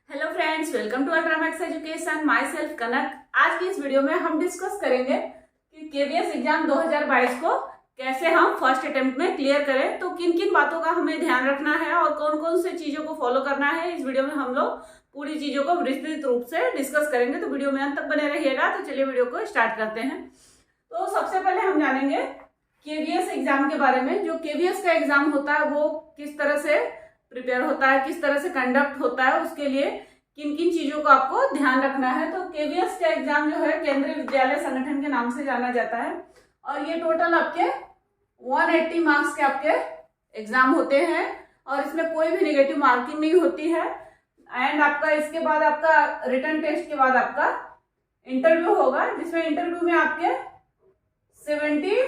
Hello friends, welcome to Ultramax Education. My self Kanak. आज की इस वीडियो में हम डिस्कस करेंगे कि केवीएस एग्जाम 2022 को कैसे हम फर्स्ट अटेम्प्ट में क्लियर करें। तो किन किन बातों का हमें ध्यान रखना है और कौन कौन से चीजों को फॉलो करना है, इस वीडियो में हम लोग पूरी चीजों को विस्तृत रूप से डिस्कस करेंगे। तो वीडियो में अंत तक बने रहिएगा। तो चलिए वीडियो को स्टार्ट करते हैं। तो सबसे पहले हम जानेंगे केवीएस एग्जाम के बारे में। जो केवीएस का एग्जाम होता है वो किस तरह से प्रिपेयर होता है, किस तरह से कंडक्ट होता है, उसके लिए किन किन चीजों को आपको ध्यान रखना है। तो केवीएस का एग्जाम जो है केंद्रीय विद्यालय संगठन के नाम से जाना जाता है और ये टोटल आपके 180 मार्क्स के आपके एग्जाम होते हैं और इसमें कोई भी नेगेटिव मार्किंग नहीं होती है। एंड आपका इसके बाद आपका रिटन टेस्ट के बाद आपका इंटरव्यू होगा, जिसमें इंटरव्यू में आपके 70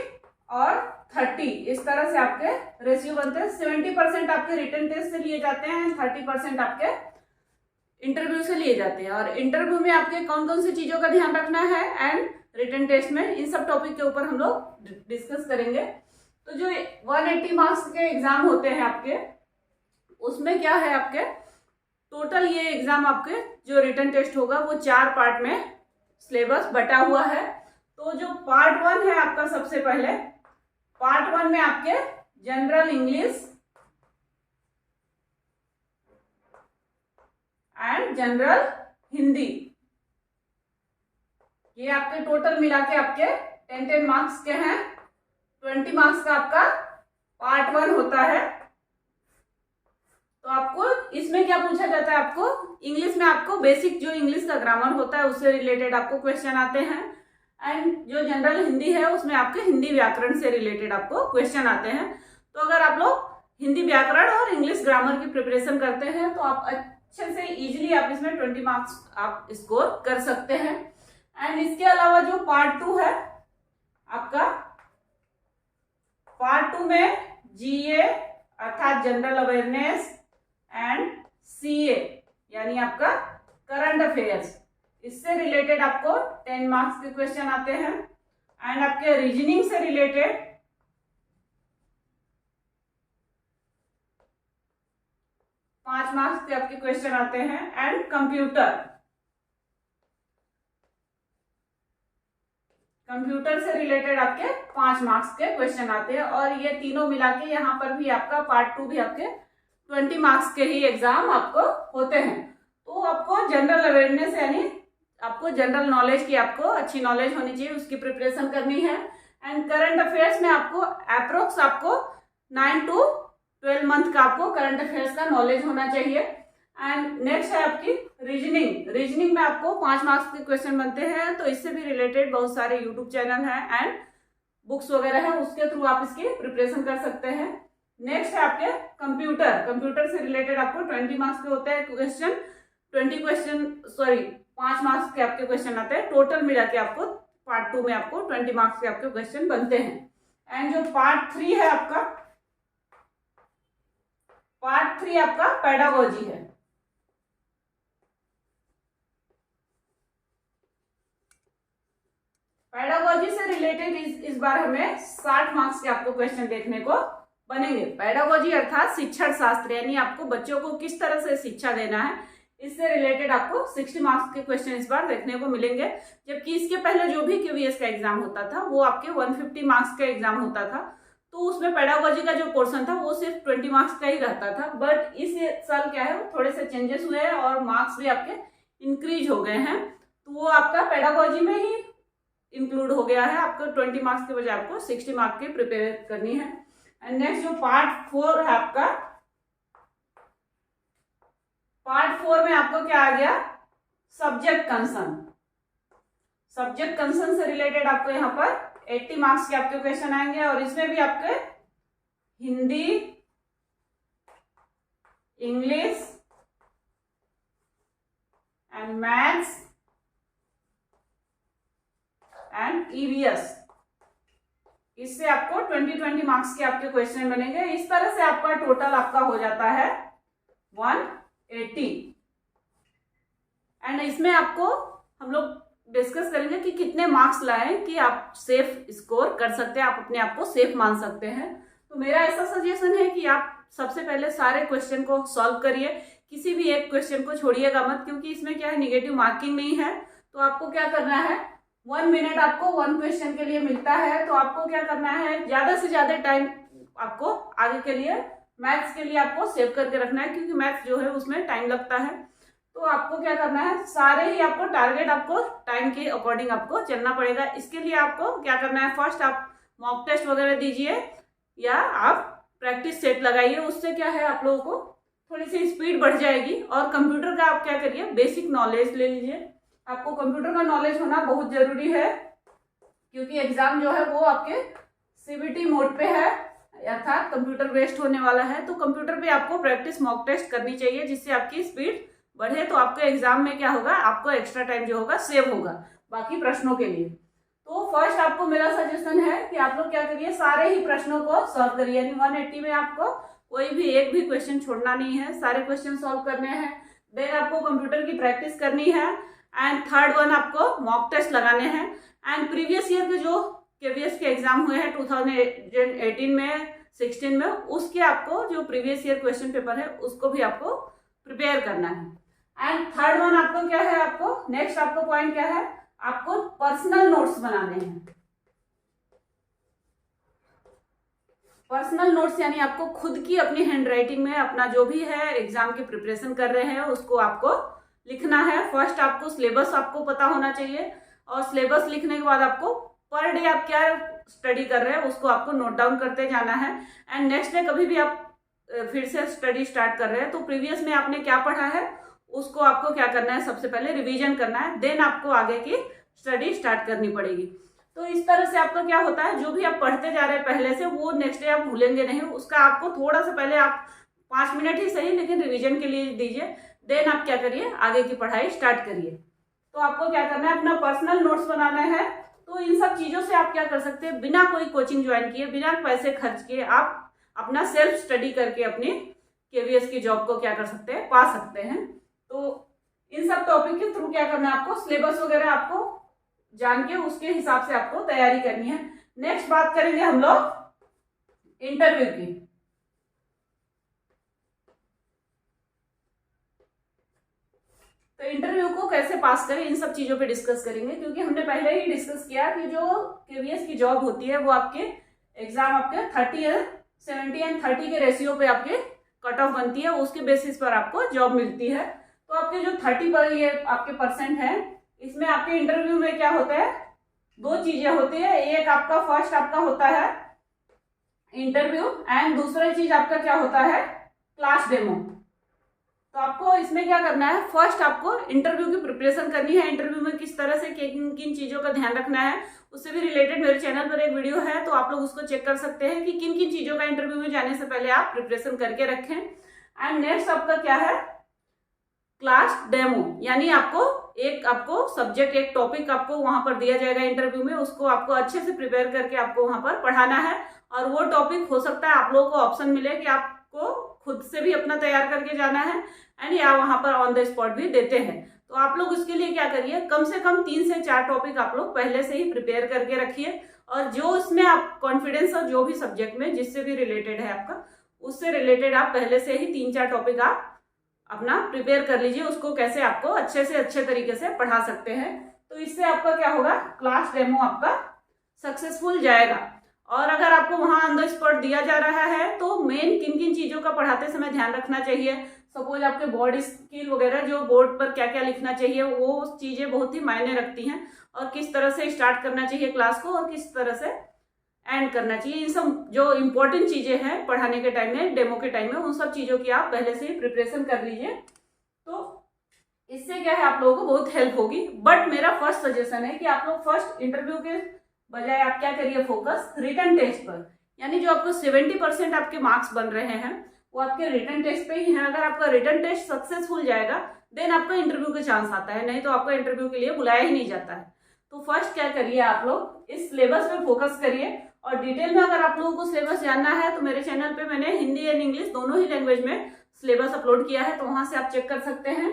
और 30 इस तरह से आपके रेशियो बनते हैं। 70% आपके रिटन टेस्ट से लिए जाते हैं, 30% आपके इंटरव्यू से लिए जाते हैं। और इंटरव्यू में आपके कौन कौन सी चीजों का ध्यान रखना है एंड रिटन टेस्ट में इन सब टॉपिक के ऊपर हम लोग डिस्कस करेंगे। तो जो 180 मार्क्स के एग्जाम होते हैं आपके, उसमें क्या है आपके टोटल ये एग्जाम आपके जो रिटन टेस्ट होगा वो 4 पार्ट में सिलेबस बटा हुआ है। तो जो पार्ट 1 है आपका, सबसे पहले पार्ट 1 में आपके general English and general Hindi, ये आपके टोटल मिला के आपके 10 मार्क्स के हैं। 20 मार्क्स का आपका पार्ट 1 होता है। तो आपको इसमें क्या पूछा जाता है, आपको इंग्लिश में आपको बेसिक जो इंग्लिश का ग्रामर होता है उससे रिलेटेड आपको क्वेश्चन आते हैं। एंड जो जनरल हिंदी है उसमें आपके हिंदी व्याकरण से रिलेटेड आपको क्वेश्चन आते हैं। तो अगर आप लोग हिंदी व्याकरण और इंग्लिश ग्रामर की प्रिपरेशन करते हैं तो आप अच्छे से इजीली आप इसमें 20 मार्क्स आप स्कोर कर सकते हैं। एंड इसके अलावा जो पार्ट 2 है आपका, पार्ट 2 में जीए अर्थात जनरल अवेयरनेस एंड सीए यानी आपका करंट अफेयर्स, इससे रिलेटेड आपको 10 मार्क्स के क्वेश्चन आते हैं। एंड आपके रीजनिंग से रिलेटेड 5 मार्क्स के आपके क्वेश्चन आते हैं। एंड कंप्यूटर से रिलेटेड आपके 5 मार्क्स के क्वेश्चन आते हैं। और ये तीनों मिला के यहाँ पर भी आपका पार्ट 2 भी आपके 20 मार्क्स के ही एग्जाम आपको होते हैं। तो आपको जनरल अवेयरनेस यानी आपको जनरल नॉलेज की आपको अच्छी नॉलेज होनी चाहिए, उसकी प्रिपरेशन करनी है। एंड करंट अफेयर्स में आपको अप्रोक्स आपको 9 to 12 मंथ का आपको करंट अफेयर्स का नॉलेज होना चाहिए। एंड नेक्स्ट है आपकी रीजनिंग में आपको 5 मार्क्स के क्वेश्चन बनते हैं। तो इससे भी रिलेटेड बहुत सारे यूट्यूब चैनल हैं एंड बुक्स वगैरह हैं, उसके थ्रू आप इसकी प्रिपरेशन कर सकते हैं। नेक्स्ट है आपके कंप्यूटर से रिलेटेड आपको 20 मार्क्स के होते हैं क्वेश्चन। 5 मार्क्स के आपके क्वेश्चन आते हैं। टोटल मिला के आपको पार्ट 2 में आपको 20 मार्क्स के आपके क्वेश्चन बनते हैं। एंड जो पार्ट 3 है आपका, पार्ट 3 आपका पेडागोजी है। पेडागोजी से रिलेटेड इस बार हमें 60 मार्क्स के आपको क्वेश्चन देखने को बनेंगे। पेडागोजी अर्थात शिक्षण शास्त्र, यानी आपको बच्चों को किस तरह से शिक्षा देना है, इससे रिलेटेड आपको 60 मार्क्स के क्वेश्चन इस बार देखने को मिलेंगे। जबकि इसके पहले जो भी केवीएस का एग्जाम होता था वो आपके 150 मार्क्स का एग्जाम होता था। तो उसमें पेडागोजी का जो पोर्शन था वो सिर्फ 20 मार्क्स का ही रहता था। बट इस साल क्या है, थोड़े से चेंजेस हुए हैं और मार्क्स भी आपके इंक्रीज हो गए हैं। तो वो आपका पेडागोजी में ही इंक्लूड हो गया है। आपको 20 मार्क्स के बजाय आपको 60 मार्क्स की प्रिपेयर करनी है। एंड नेक्स्ट जो पार्ट 4 है आपका, पार्ट 4 में आपको क्या आ गया, सब्जेक्ट कंसर्न से रिलेटेड आपको यहाँ पर 80 मार्क्स के आपके क्वेश्चन आएंगे। और इसमें भी आपके Hindi, English and maths and EVS, इससे आपको 20 मार्क्स के आपके क्वेश्चन बनेंगे। इस तरह से आपका टोटल आपका हो जाता है 180। एंड इसमें आपको हम लोग डिस्कस करेंगे कि कितने मार्क्स लाएं कि आप सेफ स्कोर कर सकते हैं, आप अपने आप को सेफ मान सकते हैं। तो मेरा ऐसा सजेशन है कि आप सबसे पहले सारे क्वेश्चन को सॉल्व करिए किसी भी एक क्वेश्चन को छोड़िएगा मत, क्योंकि इसमें क्या है, निगेटिव मार्किंग नहीं है। तो आपको क्या करना है, 1 मिनट आपको 1 क्वेश्चन के लिए मिलता है। तो आपको क्या करना है, ज्यादा से ज्यादा टाइम आपको आगे के लिए मैथ्स के लिए आपको सेव करके रखना है, क्योंकि मैथ्स जो है उसमें टाइम लगता है। तो आपको क्या करना है, सारे ही आपको टारगेट आपको टाइम के अकॉर्डिंग आपको चलना पड़ेगा। इसके लिए आपको क्या करना है, फर्स्ट आप मॉक टेस्ट वगैरह दीजिए या आप प्रैक्टिस सेट लगाइए। उससे क्या है, आप लोगों को थोड़ी सी स्पीड बढ़ जाएगी। और कंप्यूटर का आप क्या करिए, बेसिक नॉलेज ले लीजिए। आपको कंप्यूटर का नॉलेज होना बहुत जरूरी है, क्योंकि एग्जाम जो है वो आपके सीबीटी मोड पे है, अर्थात कंप्यूटर बेस्ड होने वाला है। तो कंप्यूटर पे आपको प्रैक्टिस मॉक टेस्ट करनी चाहिए, जिससे आपकी स्पीड बढ़े। तो आपके एग्जाम में क्या होगा, आपको एक्स्ट्रा टाइम जो होगा सेव होगा बाकी प्रश्नों के लिए। तो फर्स्ट आपको मेरा सजेशन है कि आप लोग क्या करिए, सारे ही प्रश्नों को सॉल्व करिए। यानी 180 में आपको कोई भी एक भी क्वेश्चन छोड़ना नहीं है, सारे क्वेश्चन सॉल्व करने हैं। देन आपको कंप्यूटर की प्रैक्टिस करनी है। एंड थर्ड वन, आपको मॉक टेस्ट लगाने हैं। एंड प्रीवियस ईयर के जो केवीएस के एग्जाम हुए हैं 2018 में, 16 में, उसके आपको जो प्रीवियस ईयर क्वेश्चन पेपर है उसको भी आपको प्रिपेयर करना है। एंड थर्ड वन आपको क्या है, आपको नेक्स्ट आपको पॉइंट क्या है, आपको पर्सनल नोट्स बनाने हैं। पर्सनल नोट्स यानी आपको खुद की अपनी हैंड राइटिंग में अपना जो भी है एग्जाम की प्रिपरेशन कर रहे हैं उसको आपको लिखना है। फर्स्ट आपको सिलेबस आपको पता होना चाहिए, और सिलेबस लिखने के बाद आपको पर डे आप क्या स्टडी कर रहे हैं उसको आपको नोट डाउन करते जाना है। एंड नेक्स्ट डे कभी भी आप फिर से स्टडी स्टार्ट कर रहे हैं तो प्रीवियस में आपने क्या पढ़ा है उसको आपको क्या करना है, सबसे पहले रिवीजन करना है। देन आपको आगे की स्टडी स्टार्ट करनी पड़ेगी। तो इस तरह से आपका क्या होता है, जो भी आप पढ़ते जा रहे हैं पहले से, वो नेक्स्ट डे आप भूलेंगे नहीं। उसका आपको थोड़ा सा पहले आप 5 मिनट ही सही लेकिन रिवीजन के लिए दीजिए। देन आप क्या करिए, आगे की पढ़ाई स्टार्ट करिए। तो आपको क्या करना है, अपना पर्सनल नोट्स बनाना है। तो इन सब चीजों से आप क्या कर सकते हैं, बिना कोई कोचिंग ज्वाइन किए, बिना पैसे खर्च किए, आप अपना सेल्फ स्टडी करके अपनी केवीएस की जॉब को क्या कर सकते हैं, पा सकते हैं। तो इन सब टॉपिक के थ्रू क्या करना है, आपको सिलेबस वगैरह आपको जान के उसके हिसाब से आपको तैयारी करनी है। नेक्स्ट बात करेंगे हम लोग इंटरव्यू की। तो इंटरव्यू को कैसे पास करें, इन सब चीजों पे डिस्कस करेंगे, क्योंकि हमने पहले ही डिस्कस किया कि जो केवीएस की जॉब होती है वो आपके एग्जाम आपके 70 एंड 30 के रेशियो पे आपके कट ऑफ बनती है, उसके बेसिस पर आपको जॉब मिलती है। तो आपके जो 30 पर ये आपके परसेंट है, इसमें आपके इंटरव्यू में क्या होता है, 2 चीजें होती है। एक आपका फर्स्ट आपका होता है इंटरव्यू, एंड दूसरा चीज आपका क्या होता है, क्लास डेमो। तो आपको इसमें क्या करना है, फर्स्ट आपको इंटरव्यू की प्रिपरेशन करनी है। इंटरव्यू में किस तरह से किन किन चीजों का ध्यान रखना है, उससे भी रिलेटेड मेरे चैनल पर एक वीडियो है, तो आप लोग उसको चेक कर सकते हैं कि किन किन चीजों का इंटरव्यू में जाने से पहले आप प्रिपरेशन करके रखें। एंड नेक्स्ट आपका क्या है, क्लास डेमो, यानी आपको सब्जेक्ट, एक टॉपिक आपको वहां पर दिया जाएगा इंटरव्यू में, उसको आपको अच्छे से प्रिपेयर करके आपको वहां पर पढ़ाना है। और वो टॉपिक हो सकता है आप लोगों को ऑप्शन मिले कि आपको खुद से भी अपना तैयार करके जाना है, एंड या वहां पर ऑन द स्पॉट भी देते हैं। तो आप लोग उसके लिए क्या करिए, कम से कम 3 से 4 टॉपिक आप लोग पहले से ही प्रिपेयर करके रखिए। और जो उसमें आप कॉन्फिडेंस और जो भी सब्जेक्ट में जिससे भी रिलेटेड है आपका, उससे रिलेटेड आप पहले से ही 3-4 टॉपिक आप अपना प्रिपेयर कर लीजिए, उसको कैसे आपको अच्छे से अच्छे तरीके से पढ़ा सकते हैं। तो इससे आपका क्या होगा, क्लास डेमो आपका सक्सेसफुल जाएगा। और अगर आपको वहां ऑन द स्पॉट दिया जा रहा है तो मेन किन किन चीजों का पढ़ाते समय ध्यान रखना चाहिए, सपोज आपके बोर्ड स्किल वगैरह, जो बोर्ड पर क्या क्या लिखना चाहिए, वो चीजें बहुत ही मायने रखती हैं। और किस तरह से स्टार्ट करना चाहिए क्लास को और किस तरह से एंड करना चाहिए, इन सब जो इंपॉर्टेंट चीजें हैं पढ़ाने के टाइम में, डेमो के टाइम में, उन सब चीजों की आप पहले से ही प्रिपरेशन कर लीजिए। तो इससे क्या है, आप लोगों को बहुत हेल्प होगी। बट मेरा फर्स्ट सजेशन है कि आप लोग फर्स्ट इंटरव्यू के बजाय आप क्या करिए, फोकस रिटन टेस्ट पर। यानी जो आपको 70% आपके मार्क्स बन रहे हैं वो आपके रिटन टेस्ट पे ही हैं। अगर आपका रिटन टेस्ट सक्सेसफुल जाएगा देन आपका इंटरव्यू का चांस आता है, नहीं तो आपका इंटरव्यू के लिए बुलाया ही नहीं जाता है। तो फर्स्ट क्या करिए, आप लोग इस सिलेबस पे फोकस करिए। और डिटेल में अगर आप लोगों को सिलेबस जानना है तो मेरे चैनल पे मैंने हिंदी एंड इंग्लिश दोनों ही लैंग्वेज में सिलेबस अपलोड किया है, तो वहां से आप चेक कर सकते हैं।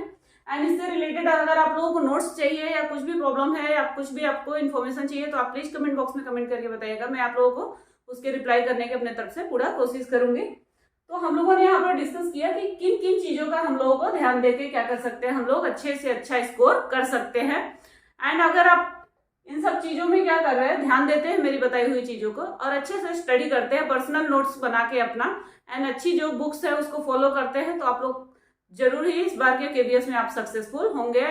एंड इससे रिलेटेड अगर आप लोगों को नोट्स चाहिए या कुछ भी प्रॉब्लम है या कुछ भी आपको इन्फॉर्मेशन चाहिए तो आप प्लीज कमेंट बॉक्स में कमेंट करके बताइएगा, मैं आप लोगों को उसके रिप्लाई करने की अपने तरफ से पूरा कोशिश करूंगी। तो हम लोगों ने यहाँ पर डिस्कस किया कि किन किन चीजों का हम लोगों को ध्यान देके क्या कर सकते हैं, हम लोग अच्छे से अच्छा स्कोर कर सकते हैं। एंड अगर आप इन सब चीजों में क्या कर रहे हैं, ध्यान देते हैं मेरी बताई हुई चीजों को और अच्छे से स्टडी करते हैं, पर्सनल नोट्स बना के अपना एंड अच्छी जो बुक्स है उसको फॉलो करते हैं, तो आप लोग जरूर ही इस बार के केवीएस में आप सक्सेसफुल होंगे।